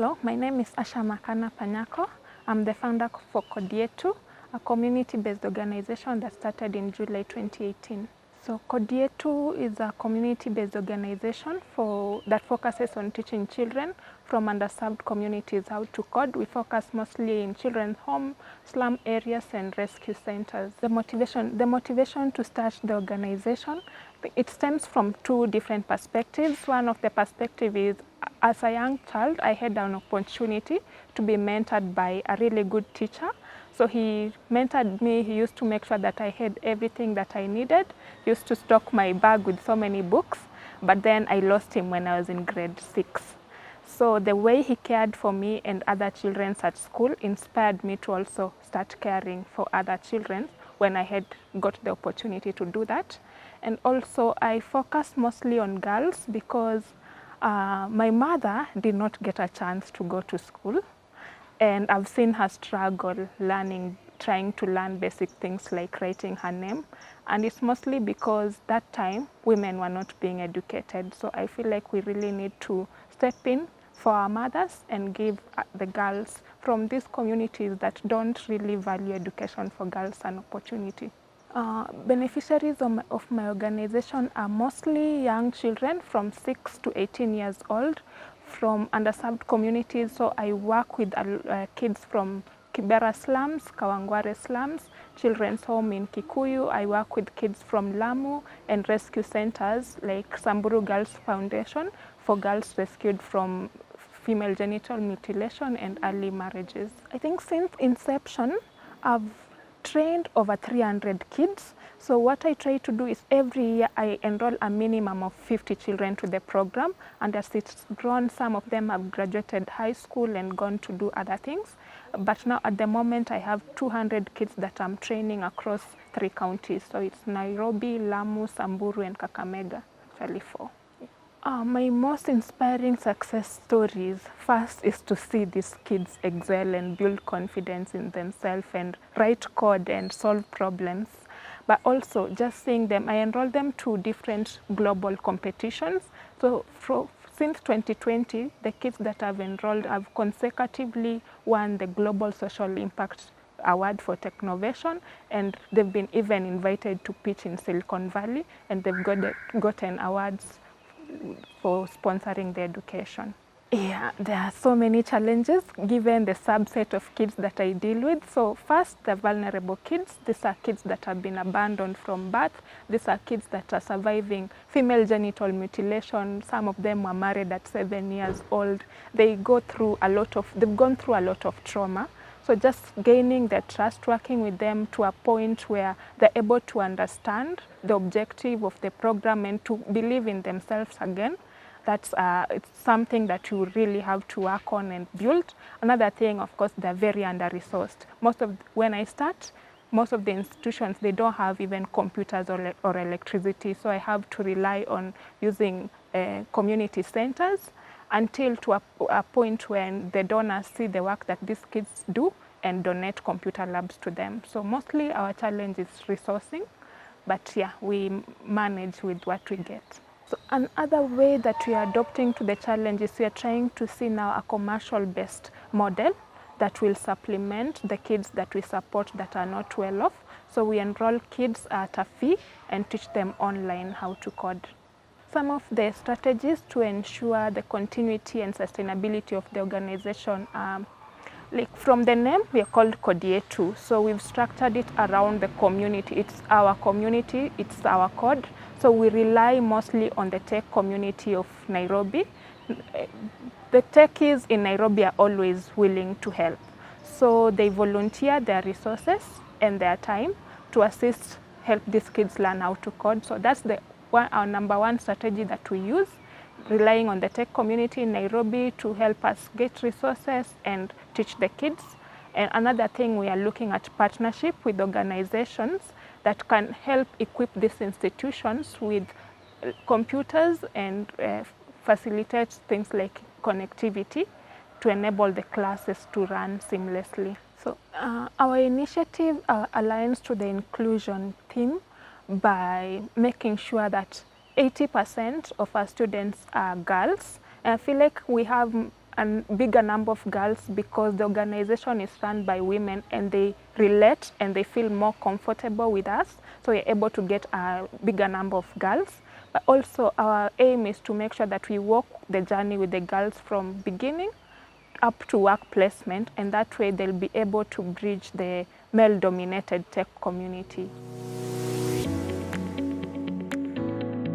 Hello, my name is Asha Makana Panyako. I'm the founder for CodeYetu, a community-based organization that started in July 2018. So CodeYetu is a community-based organization that focuses on teaching children from underserved communities how to code. We focus mostly in children's home, slum areas and rescue centers. The motivation to start the organization, it stems from two different perspectives. One of the perspective is, as a young child, I had an opportunity to be mentored by a really good teacher. So he mentored me. He used to make sure that I had everything that I needed. He used to stock my bag with so many books, but then I lost him when I was in grade 6. So the way he cared for me and other children at school inspired me to also start caring for other children when I had got the opportunity to do that. And also I focused mostly on girls because my mother did not get a chance to go to school. And I've seen her struggle trying to learn basic things like writing her name. And it's mostly because that time women were not being educated. So I feel like we really need to step in for our mothers and give the girls from these communities that don't really value education for girls an opportunity. Beneficiaries of my organization are mostly young children from 6 to 18 years old from underserved communities. So I work with kids from Kibera slums, Kawangware slums, children's home in Kikuyu. I work with kids from Lamu and rescue centers like Samburu Girls Foundation for girls rescued from female genital mutilation and early marriages. I think since inception, I've trained over 300 kids. So what I try to do is every year I enroll a minimum of 50 children to the program, and as it's grown, some of them have graduated high school and gone to do other things. But now at the moment I have 200 kids that I'm training across 3 counties. So it's Nairobi, Lamu, Samburu and Kakamega, actually 4. My most inspiring success stories, first is to see these kids excel and build confidence in themselves and write code and solve problems. But also just seeing them, I enrolled them to different global competitions. So since 2020, the kids that I've enrolled have consecutively won the Global Social Impact Award for Technovation, and they've been even invited to pitch in Silicon Valley, and they've gotten awards for sponsoring the education. Yeah, there are so many challenges given the subset of kids that I deal with. So first, the vulnerable kids. These are kids that have been abandoned from birth. These are kids that are surviving female genital mutilation. Some of them were married at 7 years old. They've gone through a lot of trauma. So just gaining their trust, working with them to a point where they're able to understand the objective of the program and to believe in themselves again. That's it's something that you really have to work on and build. Another thing, of course, they're very under-resourced. When I start, most of the institutions, they don't have even computers or electricity. So I have to rely on using community centers until to a point when the donors see the work that these kids do and donate computer labs to them. So mostly our challenge is resourcing, but yeah, we manage with what we get. So another way that we are adopting to the challenge is we are trying to see now a commercial-based model that will supplement the kids that we support that are not well off. So we enroll kids at a fee and teach them online how to code. Some of the strategies to ensure the continuity and sustainability of the organization like from the name, we are called CodeYetu. So we've structured it around the community. It's our community, it's our code. So we rely mostly on the tech community of Nairobi. The techies in Nairobi are always willing to help. So they volunteer their resources and their time to help these kids learn how to code. So that's our number one strategy that we use, relying on the tech community in Nairobi to help us get resources and teach the kids. And another thing, we are looking at partnership with organizations that can help equip these institutions with computers and facilitate things like connectivity to enable the classes to run seamlessly. So our initiative aligns to the inclusion theme by making sure that 80% of our students are girls. And I feel like we have a bigger number of girls because the organization is run by women and they relate and they feel more comfortable with us. So we're able to get a bigger number of girls. But also our aim is to make sure that we walk the journey with the girls from beginning up to work placement, and that way they'll be able to bridge the male-dominated tech community.